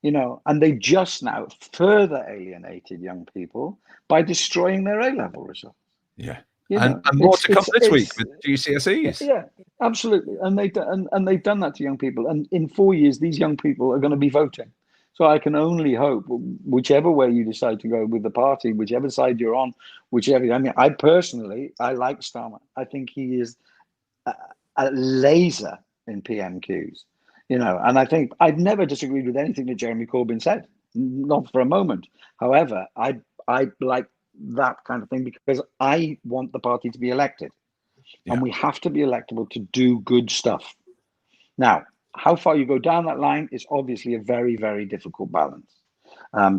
And they just now further alienated young people by destroying their A-level results. Yeah. And more to come this week with GCSEs. Yeah, absolutely. And they've done that to young people. And in 4 years, these young people are going to be voting. So I can only hope, whichever way you decide to go with the party, whichever side you're on, I personally like Starmer. I think he is a laser in PMQs, and I think I've never disagreed with anything that Jeremy Corbyn said, not for a moment. However, I like that kind of thing because I want the party to be elected, and we have to be electable to do good stuff. Now, how far you go down that line is obviously a very, very difficult balance,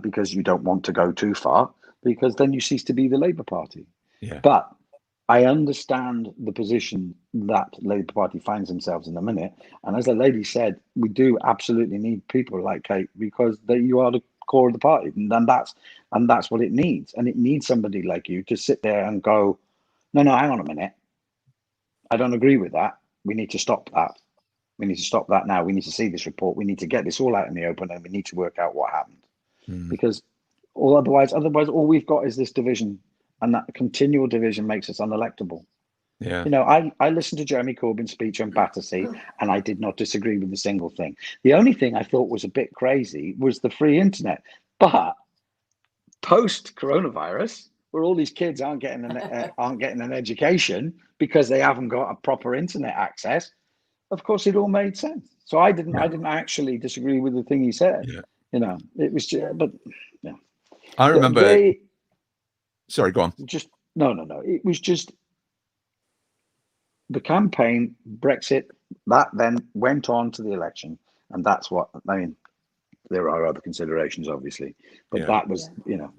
because you don't want to go too far, because then you cease to be the Labour Party. Yeah. But I understand the position that Labour Party finds themselves in a minute. And as the lady said, we do absolutely need people like Kate, because you are the core of the party, and that's what it needs. And it needs somebody like you to sit there and go, no, hang on a minute. I don't agree with that. We need to stop that. We need to stop that now. We need to see this report. We need to get this all out in the open, and we need to work out what happened. Because otherwise, all we've got is this division, and that continual division makes us unelectable. Yeah. I listened to Jeremy Corbyn's speech on Battersea, and I did not disagree with a single thing. The only thing I thought was a bit crazy was the free internet. But post-coronavirus, where all these kids aren't getting an education because they haven't got a proper internet access, of course, it all made sense. So I didn't actually disagree with the thing he said. Yeah. It was just, but yeah. I remember. Sorry, go on. No. It was just the campaign, Brexit, that then went on to the election. And that's what, there are other considerations, obviously. But that was,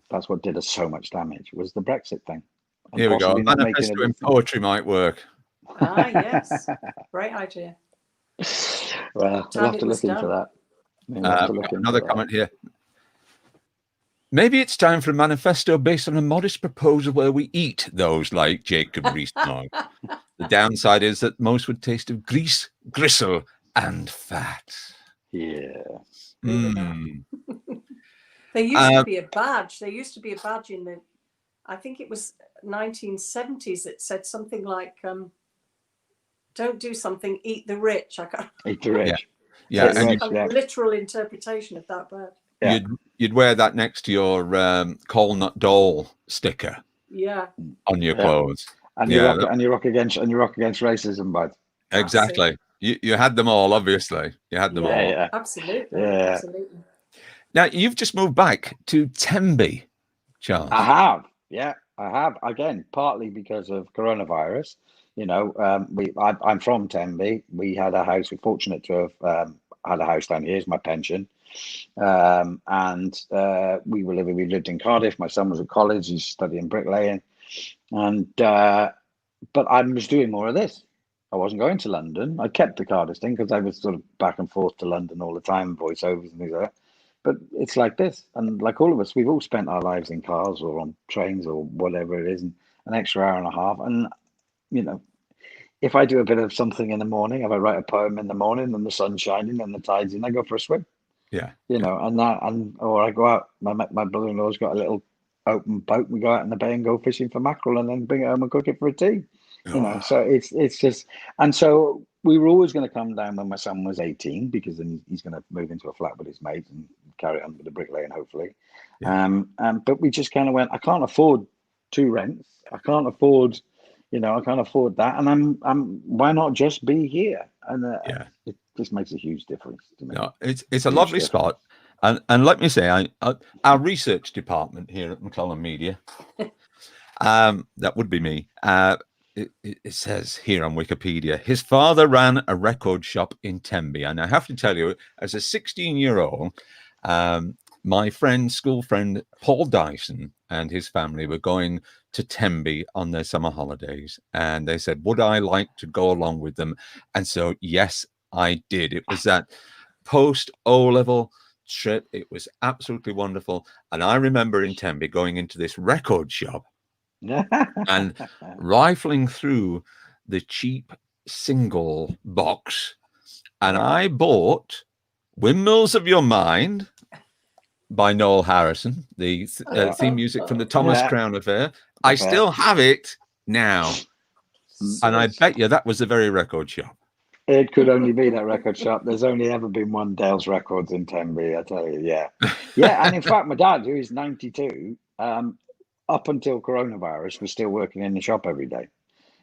that's what did us so much damage, was the Brexit thing. Here we go. Manifesto in poetry might work. Ah, yes. Great idea. Well, we'll have to look into that. Another comment here. Maybe it's time for a manifesto based on a modest proposal where we eat those like Jacob Rees-Mogg. The downside is that most would taste of grease, gristle, and fat. Yeah. There used to be a badge. There used to be a badge in the, I think it was 1970s, that said something like, don't do something, eat the rich. I can't. Eat the rich. Yeah. It's a literal interpretation of that badge. Yeah. You'd wear that next to your Colnut Dole sticker. Yeah. On your clothes. And you rock against racism, bud. Exactly. You had them all, obviously. You had them all. Yeah. Absolutely. Yeah. Absolutely. Now you've just moved back to Tenby, Charles. I have. Yeah, I have. Again, partly because of coronavirus. I'm from Tenby. We had a house. We're fortunate to have had a house down here. It's my pension. And we lived in Cardiff. My son was at college. He's studying bricklaying. And but I was doing more of this. I wasn't going to London. I kept the Cardiff thing because I was sort of back and forth to London all the time, voiceovers and things like that. But it's like this. And like all of us, we've all spent our lives in cars or on trains or whatever it is, and an extra hour and a half. And, if I do a bit of something in the morning, if I write a poem in the morning and the sun's shining and the tide's in, I go for a swim. Yeah. You know, or I go out. My brother-in-law's got a little open boat. We go out in the bay and go fishing for mackerel, and then bring it home and cook it for a tea. You know, so it's just, and so we were always going to come down when my son was 18, because then he's going to move into a flat with his mate and carry on with the bricklaying, hopefully. Yeah. But we just kind of went, I can't afford 2 rents. I can't afford, I can't afford that. And why not just be here? And it just makes a huge difference to me. No, it's a lovely spot. And let me say, our research department here at McClellan Media, that would be me. It says here on Wikipedia, his father ran a record shop in Tenby. And I have to tell you, as a 16-year-old, my school friend, Paul Dyson, and his family were going to Tenby on their summer holidays. And they said, would I like to go along with them? And so, yes, I did. It was that post O-level trip. It was absolutely wonderful. And I remember in Tenby going into this record shop and rifling through the cheap single box. And I bought Windmills of Your Mind by Noel Harrison, the theme music from the Thomas Crown Affair. I still have it now. And I bet you that was the very record shop. It could only be that record shop. There's only ever been one Dale's Records in Tenby, I tell you, yeah. Yeah, and in fact, my dad, who is 92, up until coronavirus, was still working in the shop every day.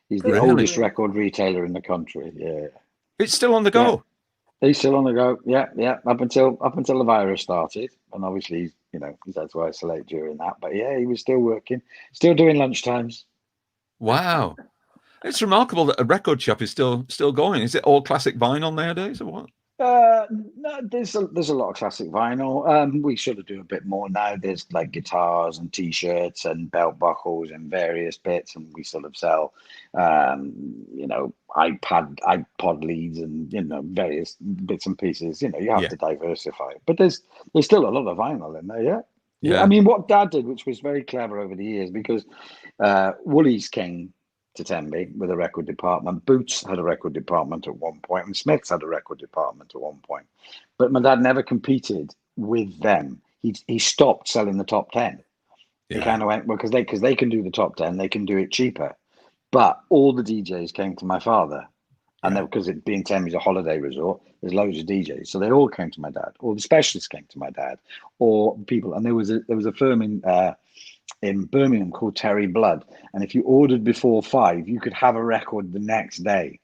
He's the oldest record retailer in the country, yeah. It's still on the go. Yeah. He's still on the go, yeah, up until the virus started. And obviously, he's had to isolate during that. But yeah, he was still working, still doing lunchtimes. Wow. It's remarkable that a record shop is still going. Is it all classic vinyl nowadays, or what? No, there's a lot of classic vinyl. We sort of do a bit more now. There's like guitars and T-shirts and belt buckles and various bits, and we sort of sell, iPod leads and various bits and pieces. You have to diversify, but there's still a lot of vinyl in there. Yeah. I mean, what Dad did, which was very clever over the years, because Woolies came to Tenby with a record department. Boots had a record department at one point, and Smiths had a record department at one point. But my dad never competed with them. He stopped selling the top 10. He kind of went, well, because they can do the top 10, they can do it cheaper. But all the DJs came to my father, and because it being Tenby's a holiday resort, there's loads of DJs, so they all came to my dad, or the specialists came to my dad, or people. And there was a firm in Birmingham called Terry Blood, and if you ordered before 5, you could have a record the next day.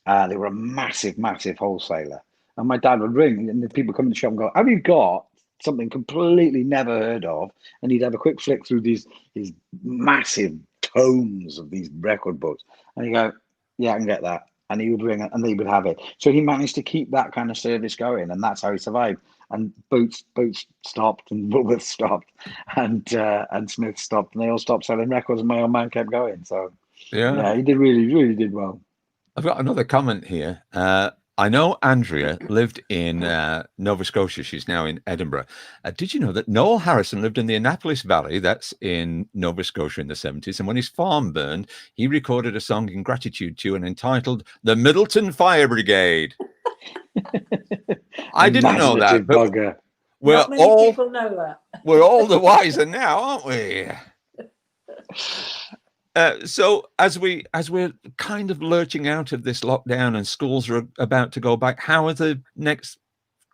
They were a massive wholesaler, and my dad would ring, and the people come in the shop and go, have you got something completely never heard of? And he'd have a quick flick through these massive tomes of these record books, and he'd go, yeah, I can get that. And he would ring, and they would have it. So he managed to keep that kind of service going, and that's how he survived. And Boots stopped, and Woolworths stopped, and Smith stopped, and they all stopped selling records, and my old man kept going. So yeah, he did really did well. I've got another comment here. I know Andrea lived in Nova Scotia. She's now in Edinburgh. Did you know that Noel Harrison lived in the Annapolis Valley? That's in Nova Scotia in the 70s. And when his farm burned, he recorded a song in gratitude to and entitled The Middleton Fire Brigade. I didn't know that. But not many people know that. We're all the wiser now, aren't we? So as we're kind of lurching out of this lockdown and schools are about to go back, how are the next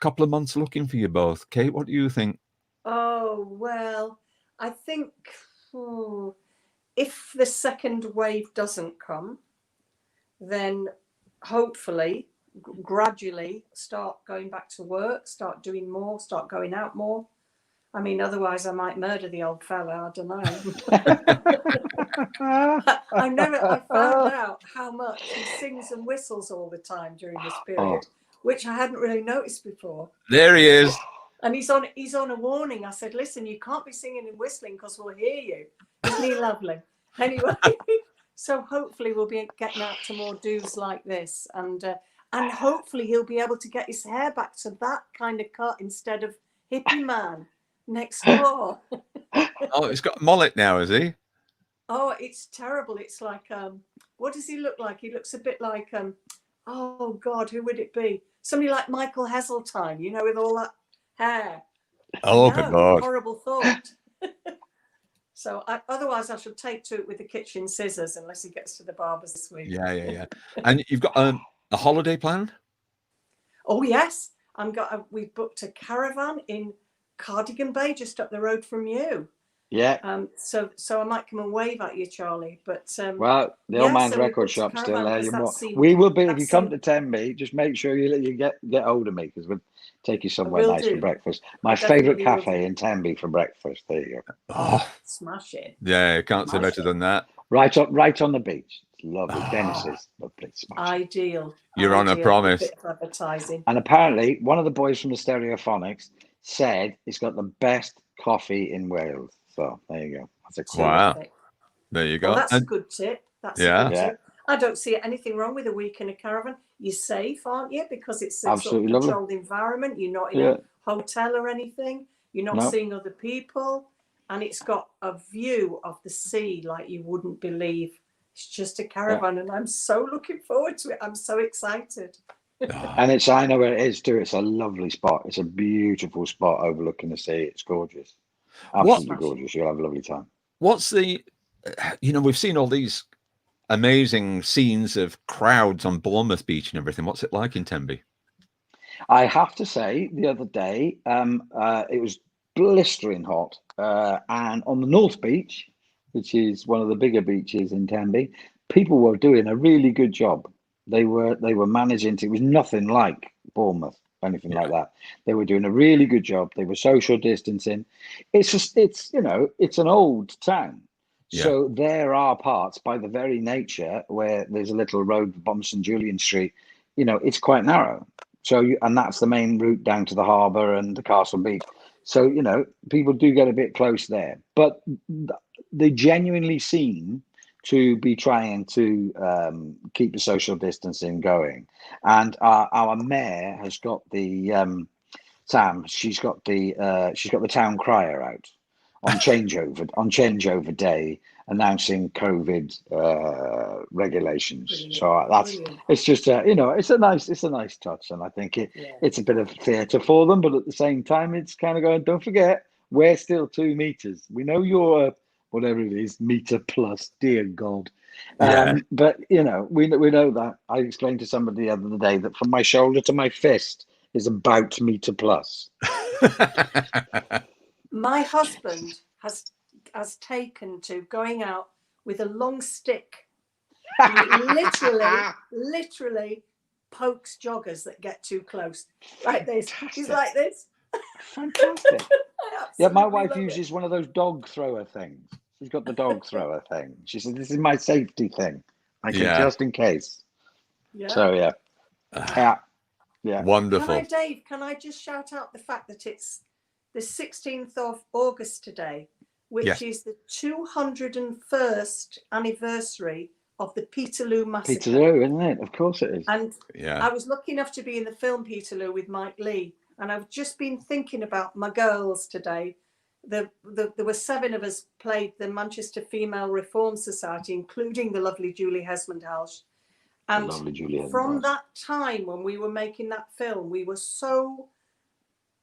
couple of months looking for you both? Kate, what do you think? Oh, well, I think if the second wave doesn't come, then hopefully gradually start going back to work, start doing more, start going out more. I mean, otherwise I might murder the old fella. I don't know. I found out how much he sings and whistles all the time during this period, which I hadn't really noticed before. There he is. And he's on a warning. I said, listen, you can't be singing and whistling because we'll hear you. Isn't he lovely? Anyway, so hopefully we'll be getting out to more do's like this, and hopefully he'll be able to get his hair back to that kind of cut instead of hippie man next door. Oh, he's got a mullet now, has he? Oh, it's terrible. It's like, what does he look like? He looks a bit like, oh God, who would it be? Somebody like Michael Heseltine, with all that hair. Oh, No, good Lord. horrible thought. So otherwise I should take to it with the kitchen scissors unless he gets to the barbers this week. Yeah. And you've got a holiday planned? Oh yes, we've booked a caravan in Cardigan Bay, just up the road from you. Yeah. So I might come and wave at you, Charlie. But well, the old man's record shop's still there. We will be if you come to Tenby. Just make sure you get hold of me because we'll take you somewhere nice for breakfast. My favourite cafe in Tenby for breakfast. There you go. Oh, smash it! Yeah, can't say better than that. Right on the beach. It's lovely. Dennis's lovely. Ideal. You're on a promise. A bit of advertising. And apparently, one of the boys from the Stereophonics said it's got the best coffee in Wales. So there you go. That's exciting. Wow. There you go. Well, that's a good tip. That's a good tip. I don't see anything wrong with a week in a caravan. You're safe, aren't you? Because it's a sort of controlled environment. You're not in a hotel or anything. You're not seeing other people. And it's got a view of the sea like you wouldn't believe. It's just a caravan, and I'm so looking forward to it. I'm so excited. And I know where it is too. It's a lovely spot. It's a beautiful spot overlooking the sea. It's gorgeous. Absolutely gorgeous. You'll have a lovely time. What's the, we've seen all these amazing scenes of crowds on Bournemouth Beach and everything. What's it like in Tenby? I have to say, the other day, it was blistering hot. And on the North Beach, which is one of the bigger beaches in Tenby, people were doing a really good job. They were managing it was nothing like Bournemouth. Anything like that. They were doing a really good job. They were social distancing. It's an old town. Yeah. So there are parts by the very nature where there's a little road on St. Julian Street, it's quite narrow. So, and that's the main route down to the harbour and the Castle Beach. So, people do get a bit close there, but they genuinely seem to be trying to keep the social distancing going. And our mayor has got the Sam. She's got the town crier out on changeover day, announcing COVID regulations. Brilliant. So it's just it's a nice touch, and I think it's a bit of theatre for them. But at the same time, it's kind of going. Don't forget, we're still 2 meters. We know you're whatever it is, meter plus, dear God. But, we know that. I explained to somebody the other day that from my shoulder to my fist is about meter plus. My husband has taken to going out with a long stick. literally pokes joggers that get too close. Like this. He's like this. Fantastic. Yeah, my wife uses one of those dog thrower things. She's got the dog thrower thing. She said, "This is my safety thing, just in case." Yeah. So yeah. Wonderful. Dave, can I just shout out the fact that it's the 16th of August today, which is the 201st anniversary of the Peterloo massacre. Peterloo, isn't it? Of course it is. And I was lucky enough to be in the film Peterloo with Leigh. And I've just been thinking about my girls today. There were 7 of us played the Manchester Female Reform Society, including the lovely Julie Hesmond-Halsh. And from that time when we were making that film, we were so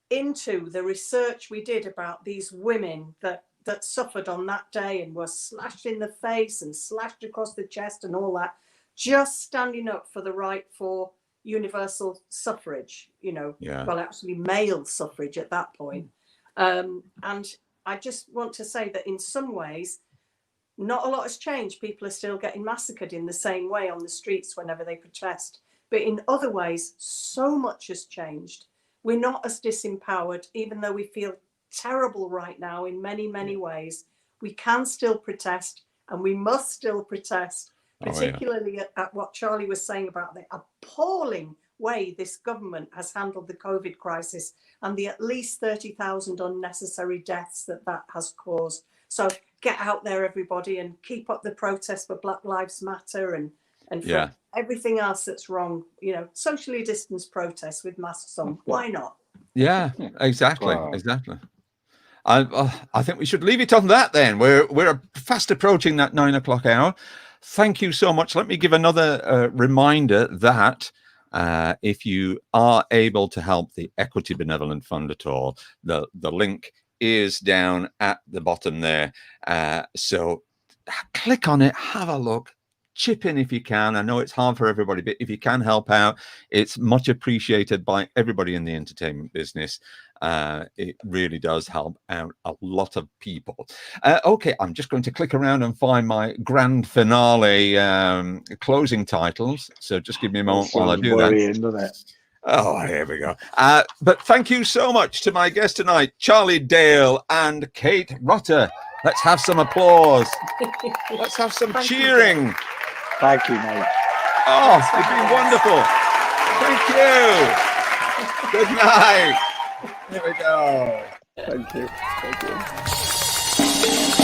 into the research we did about these women that suffered on that day and were slashed in the face and slashed across the chest and all that, just standing up for the right for universal suffrage, well, actually male suffrage at that point. And I just want to say that in some ways, not a lot has changed. People are still getting massacred in the same way on the streets whenever they protest. But in other ways, so much has changed. We're not as disempowered, even though we feel terrible right now in many, many ways. We can still protest, and we must still protest, particularly at what Charlie was saying about the appalling way this government has handled the COVID crisis and the at least 30,000 unnecessary deaths that has caused. So get out there, everybody, and keep up the protest for Black Lives Matter and for everything else that's wrong. Socially distanced protests with masks on. Why not? Yeah, exactly. Exactly. I think we should leave it on that then. We're fast approaching that 9 o'clock hour. Thank you so much. Let me give another reminder that If you are able to help the Equity Benevolent Fund at all, the link is down at the bottom there. So click on it, have a look, chip in if you can. I know it's hard for everybody, but if you can help out, it's much appreciated by everybody in the entertainment business. It really does help out a lot of people. Okay, I'm just going to click around and find my grand finale closing titles. So just give me a moment while I do that. Oh, here we go. But thank you so much to my guests tonight, Charlie Dale and KATE RUTTER. Let's have some applause. Let's have some cheering. Thank you, mate. Oh, you've been wonderful. Thank you. Good night. Here we go. Thank you. Thank you.